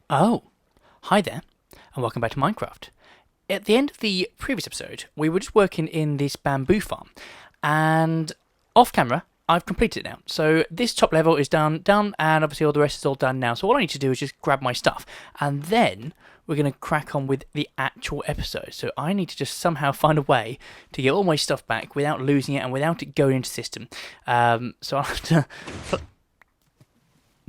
Oh, hi there, and welcome back to Minecraft. At the end of the previous episode, we were just working in this bamboo farm, and off camera, I've completed it now. So this top level is done, and obviously all the rest is all done now. So all I need to do is just grab my stuff, and then we're going to crack on with the actual episode. So I need to just somehow find a way to get all my stuff back without losing it and without it going into the system. So I'll have to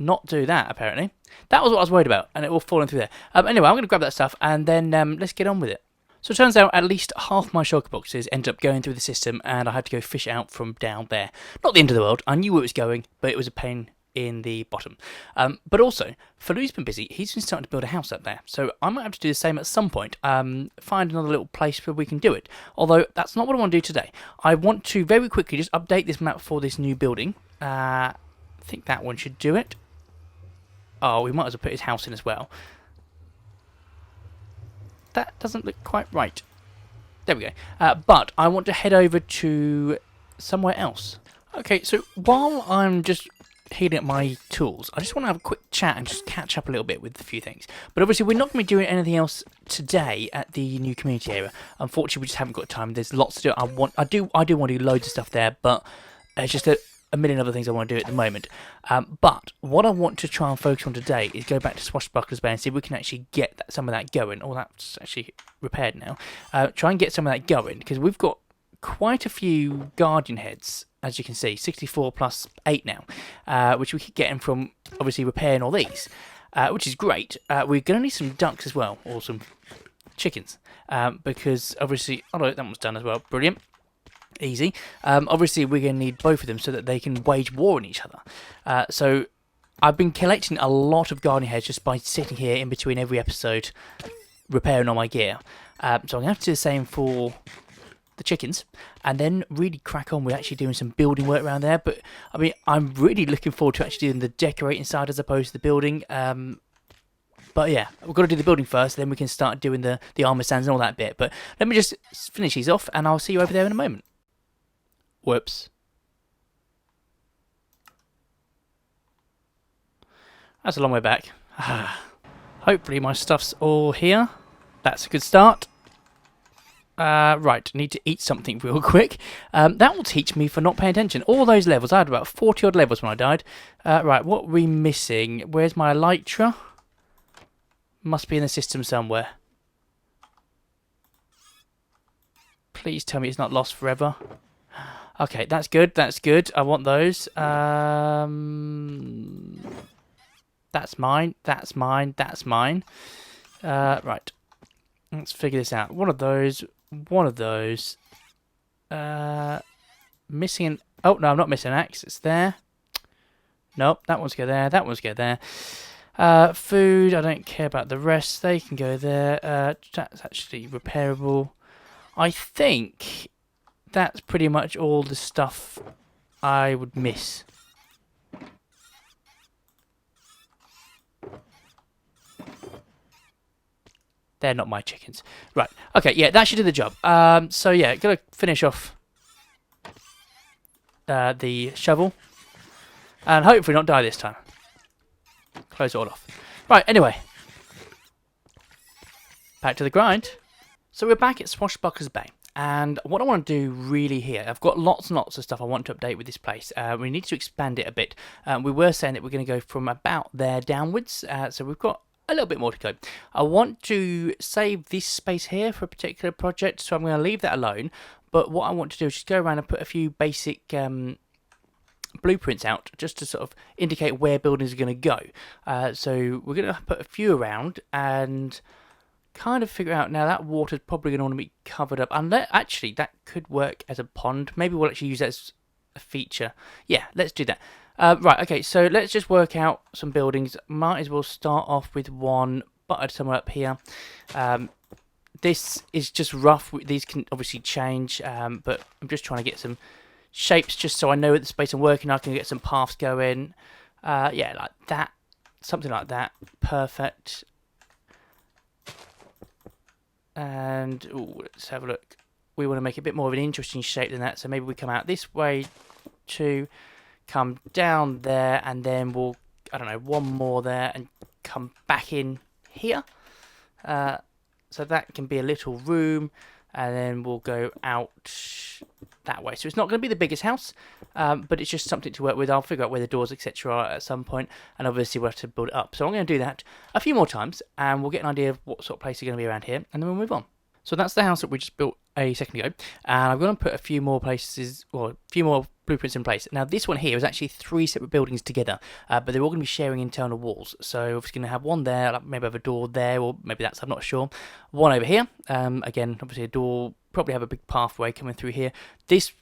not do that, apparently. That was what I was worried about, and it all falling through there. Anyway, I'm going to grab that stuff, and then let's get on with it. So it turns out at least half my shulker boxes ended up going through the system, and I had to go fish out from down there. Not the end of the world. I knew where it was going, but it was a pain in the bottom. But also, Falu's been busy. He's been starting to build a house up there. So I might have to do the same at some point. Find another little place where we can do it. Although, that's not what I want to do today. I want to very quickly just update this map for this new building. I think that one should do it. Oh, we might as well put his house in as well. That doesn't look quite right. There we go. But I want to head over to somewhere else. Okay, so while I'm just heating up my tools, I just want to have a quick chat and just catch up a little bit with a few things. But obviously we're not going to be doing anything else today at the new community area. Unfortunately, we just haven't got time. There's lots to do. I do want to do loads of stuff there, but it's just a million other things I want to do at the moment. But what I want to try and focus on today is go back to Swashbucklers Bay and see if we can actually get some of that going. Oh, that's actually repaired now. Try and get some of that going, because we've got quite a few guardian heads, as you can see, 64 plus 8 now, which we keep getting from obviously repairing all these, which is great. We're going to need some ducks as well, or some chickens, because obviously, oh no, that one's done as well, brilliant. Easy. Obviously, we're going to need both of them so that they can wage war on each other. So I've been collecting a lot of guardian heads just by sitting here in between every episode, repairing all my gear. So I'm going to have to do the same for the chickens, and then really crack on with actually doing some building work around there. But I mean, I'm really looking forward to actually doing the decorating side as opposed to the building. But yeah, we've got to do the building first, then we can start doing the armor stands and all that bit. But let me just finish these off, and I'll see you over there in a moment. Whoops. That's a long way back. Hopefully my stuff's all here. That's a good start. Right, need to eat something real quick. That will teach me for not paying attention. All those levels, I had about 40 odd levels when I died. Right, what are we missing? Where's my elytra? Must be in the system somewhere. Please tell me it's not lost forever. Okay, that's good, that's good. I want those. That's mine, that's mine, that's mine. Right. Let's figure this out. One of those, one of those. Missing an... Oh, no, I'm not missing an axe. It's there. Nope, that one's go there, that one's go there. Food, I don't care about the rest. They can go there. That's actually repairable. I think that's pretty much all the stuff I would miss. They're not my chickens. Right. Okay, yeah, that should do the job. So yeah, gotta finish off the shovel. And hopefully not die this time. Close it all off. Right, anyway. Back to the grind. So we're back at Swashbucklers Bay. And what I want to do really here, I've got lots and lots of stuff I want to update with this place. We need to expand it a bit. We were saying that we're going to go from about there downwards. So we've got a little bit more to go. I want to save this space here for a particular project, so I'm going to leave that alone. But what I want to do is just go around and put a few basic blueprints out, just to sort of indicate where buildings are going to go. So we're going to put a few around and kind of figure out, now that water's probably going to want to be covered up. And actually, that could work as a pond. Maybe we'll actually use that as a feature. Yeah, let's do that. Right, okay, so let's just work out some buildings. Might as well start off with one buttered somewhere up here. This is just rough. These can obviously change, but I'm just trying to get some shapes just so I know the space I'm working. I can get some paths going. Yeah, like that. Something like that. Perfect. And ooh, let's have a look. We want to make it a bit more of an interesting shape than that. So maybe we come out this way to come down there, and then we'll, I don't know, one more there and come back in here. So that can be a little room, and then we'll go out that way. So it's not going to be the biggest house, but it's just something to work with. I'll figure out where the doors, etc. are at some point, and obviously we'll have to build it up. So I'm going to do that a few more times, and we'll get an idea of what sort of place is going to be around here, and then we'll move on. So that's the house that we just built a second ago, and I'm going to put a few more places, or a few more blueprints in place. Now this one here is actually 3 separate buildings together, but they're all going to be sharing internal walls. So it's going to have one there, like maybe have a door there, or maybe that's, I'm not sure. One over here, again, obviously a door, probably have a big pathway coming through here. This,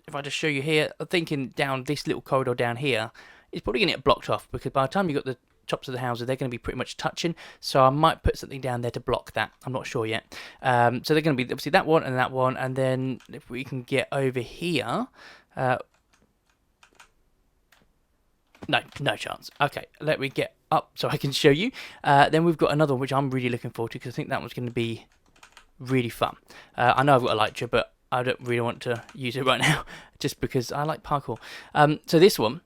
if I just show you here, I'm thinking down this little corridor down here, it's probably going to get blocked off, because by the time you've got the tops of the houses, they're going to be pretty much touching, so I might put something down there to block that. I'm not sure yet. So they're going to be obviously that one, and then if we can get over here, no chance. Okay, let me get up so I can show you. Then we've got another one which I'm really looking forward to, because I think that one's going to be really fun. I know I've got a Elytra, but I don't really want to use it right now, just because I like parkour. So this one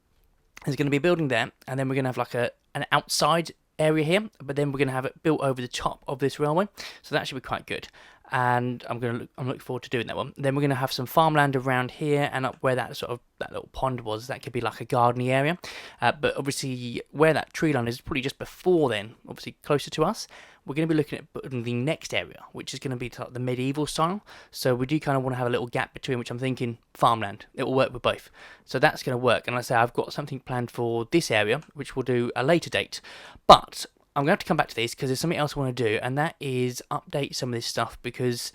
is going to be a building there, and then we're going to have like an outside area here, but then we're going to have it built over the top of this railway, so that should be quite good. And I'm looking forward to doing that one. Then we're going to have some farmland around here, and up where that little pond was, that could be like a gardening area. But obviously where that tree line is probably just before then, obviously closer to us, we're going to be looking at building the next area, which is going to be like the medieval style. So we do kind of want to have a little gap between, which I'm thinking farmland. It will work with both. So that's going to work. And like I say, I've got something planned for this area, which we'll do a later date. But I'm going to have to come back to this because there's something else I want to do, and that is update some of this stuff, because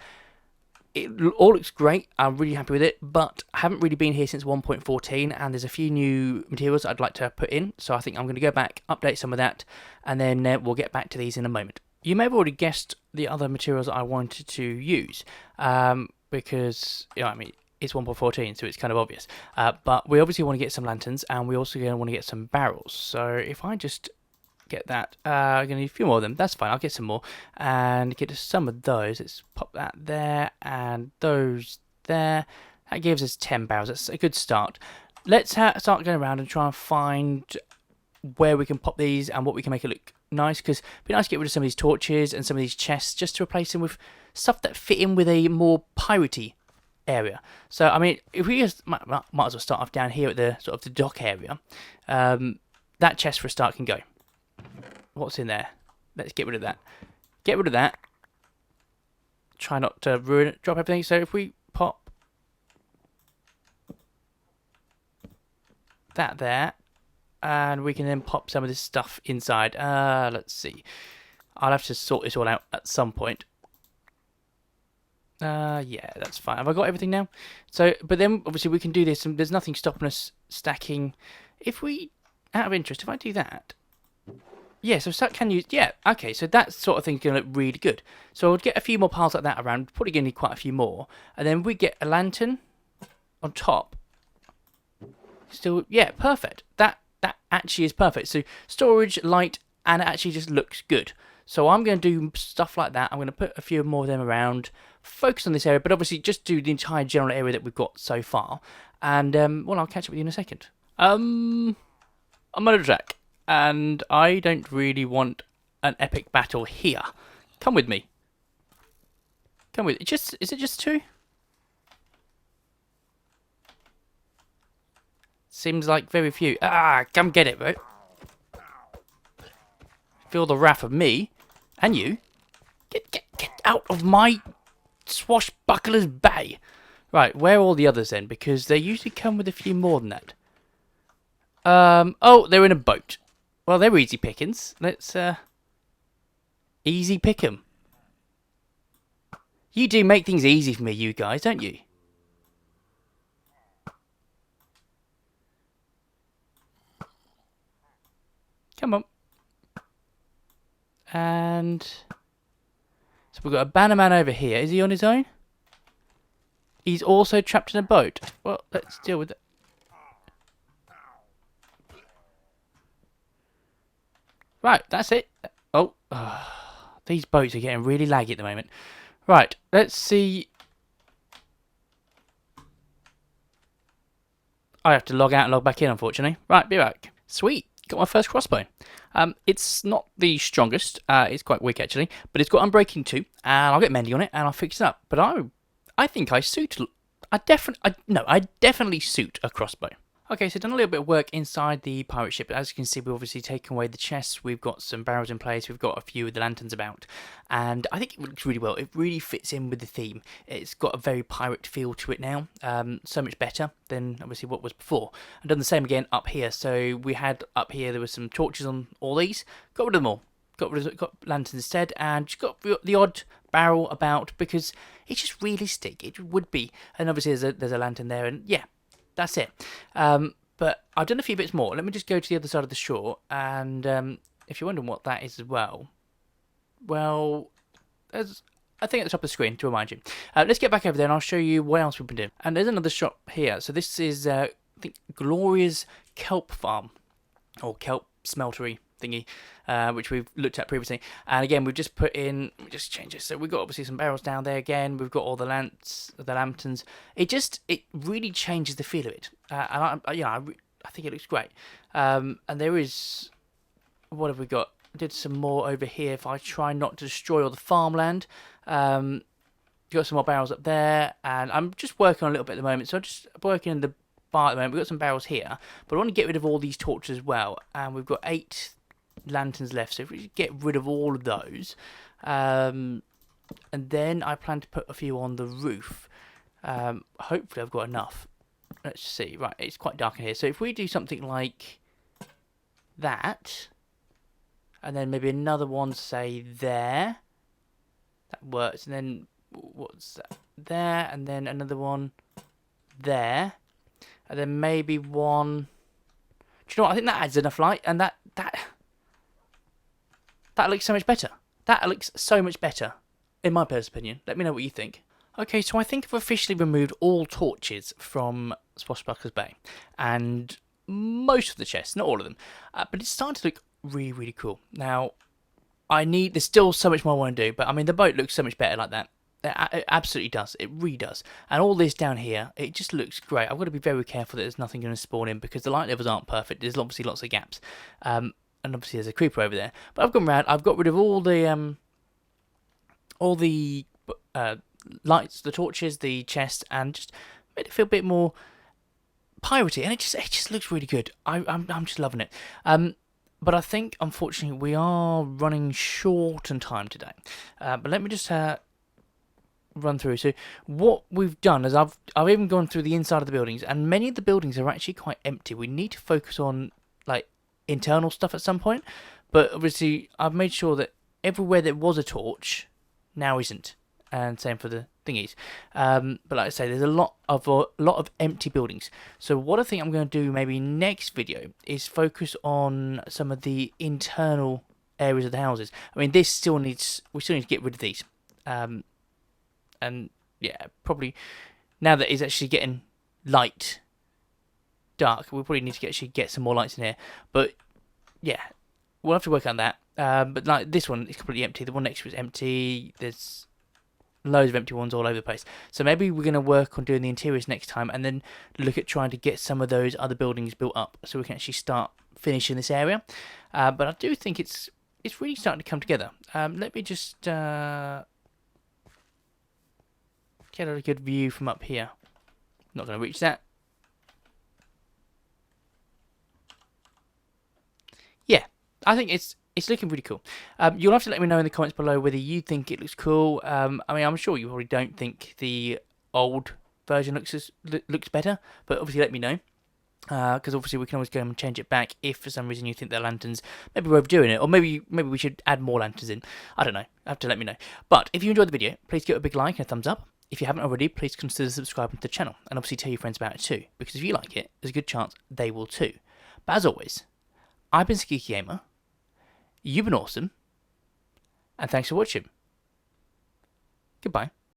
it all looks great. I'm really happy with it, but I haven't really been here since 1.14, and there's a few new materials I'd like to put in. So I think I'm going to go back, update some of that, and then we'll get back to these in a moment. You may have already guessed the other materials that I wanted to use, because, you know, I mean, it's 1.14, so it's kind of obvious. But we obviously want to get some lanterns, and we also want to get some barrels. So if I just get that, I'm going to need a few more of them. That's fine, I'll get some more and get some of those. Let's pop that there and those there. That gives us 10 barrels. That's a good start. Let's start going around and try and find where we can pop these and what we can make it look nice, because it'd be nice to get rid of some of these torches and some of these chests just to replace them with stuff that fit in with a more piratey area. So I mean, if we just might as well start off down here at the sort of the dock area. That chest for a start can go. What's in there? Let's get rid of that. Get rid of that. Try not to ruin it, drop everything. So if we pop that there, and we can then pop some of this stuff inside. Let's see. I'll have to sort this all out at some point. Yeah, that's fine. Have I got everything now? So, but then obviously we can do this, and there's nothing stopping us stacking. If we, out of interest, if I do that. Yeah, so stack can use, yeah, okay, so that sort of thing's going to look really good. So I'll get a few more piles like that around, probably going to need quite a few more. And then we get a lantern on top. Still, yeah, perfect. That actually is perfect. So storage, light, and it actually just looks good. So I'm going to do stuff like that. I'm going to put a few more of them around, focus on this area, but obviously just do the entire general area that we've got so far. And, well, I'll catch up with you in a second. I'm under attack. And I don't really want an epic battle here. Come with me. Come with. Is it just 2? Seems like very few. Ah, come get it, bro. Feel the wrath of me and you. Get out of my Swashbucklers Bay. Right, where are all the others then? Because they usually come with a few more than that. Oh, they're in a boat. Well, they're easy pickings. Let's, easy pick 'em. You do make things easy for me, you guys, don't you? Come on. And so we've got a bannerman over here. Is he on his own? He's also trapped in a boat. Well, let's deal with it. Right, that's it. Oh, these boats are getting really laggy at the moment. Right, let's see. I have to log out and log back in, unfortunately. Right, be back. Sweet, got my first crossbow. It's not the strongest. It's quite weak actually, but it's got unbreaking 2, and I'll get Mendy on it and I'll fix it up. But I think I suit. I definitely suit a crossbow. Okay, so done a little bit of work inside the pirate ship. As you can see, we've obviously taken away the chests. We've got some barrels in place. We've got a few of the lanterns about. And I think it looks really well. It really fits in with the theme. It's got a very pirate feel to it now. So much better than, obviously, what was before. I've done the same again up here. So we had up here, there were some torches on all these. Got rid of them all. Got lanterns instead. And just got the odd barrel about because it's just realistic. It would be. And obviously, there's a lantern there. And yeah. That's it. But I've done a few bits more. Let me just go to the other side of the shore. And if you're wondering what that is as well, there's, I think at the top of the screen to remind you. Let's get back over there and I'll show you what else we've been doing. And there's another shop here. So this is, I think, Gloria's Kelp Farm. Or Kelp Smeltery thingy, which we've looked at previously. And again, we've just put in, let me just change this. So we've got obviously some barrels down there again. We've got all the lanterns. It really changes the feel of it. And I think it looks great. And there is, what have we got? I did some more over here. If I try not to destroy all the farmland, got some more barrels up there. And I'm just working on a little bit at the moment. So I'm just working in the bar at the moment. We've got some barrels here, but I want to get rid of all these torches as well. And we've got 8 lanterns left, so if we get rid of all of those, and then I plan to put a few on the roof. Hopefully I've got enough. Let's see. Right, it's quite dark in here, so if we do something like that, and then maybe another one, say there, that works. And then what's that? There, and then another one there, and then maybe one. Do you know what? I think that adds enough light, and that looks so much better. That looks so much better, in my personal opinion. Let me know what you think. Okay, so I think I've officially removed all torches from Swashbucklers Bay, and most of the chests, not all of them, but it's starting to look really, really cool. Now, there's still so much more I want to do, but I mean, the boat looks so much better like that. It absolutely does. It really does. And all this down here, it just looks great. I've got to be very careful that there's nothing going to spawn in because the light levels aren't perfect. There's obviously lots of gaps. And obviously there's a creeper over there. But I've gone round. I've got rid of all the lights, the torches, the chest, and just made it feel a bit more piratey. And it just looks really good. I'm just loving it. But I think, unfortunately, we are running short on time today. But let me just run through. So what we've done is I've even gone through the inside of the buildings, and many of the buildings are actually quite empty. We need to focus on like internal stuff at some point, but obviously I've made sure that everywhere there was a torch now isn't, and same for the thingies. But like I say, there's a lot of empty buildings. So what I think I'm going to do maybe next video is focus on some of the internal areas of the houses. I mean, we still need to get rid of these. And yeah, probably now that it's actually getting dark, we'll probably need to actually get some more lights in here. But yeah, we'll have to work on that. But like this one is completely empty. The one next to it is empty. There's loads of empty ones all over the place. So maybe we're going to work on doing the interiors next time, and then look at trying to get some of those other buildings built up so we can actually start finishing this area. But I do think it's really starting to come together. Let me just get a good view from up here. Not going to reach that. Yeah, I think it's looking pretty cool. You'll have to let me know in the comments below whether you think it looks cool. I mean, I'm sure you probably don't think the old version looks better, but obviously let me know. Because obviously we can always go and change it back if for some reason you think the lanterns, maybe we're overdoing it, or maybe we should add more lanterns in. I don't know. Have to let me know. But if you enjoyed the video, please give it a big like and a thumbs up. If you haven't already, please consider subscribing to the channel, and obviously tell your friends about it too, because if you like it, there's a good chance they will too. But as always, I've been Skeeky Gamer, you've been awesome, and thanks for watching. Goodbye.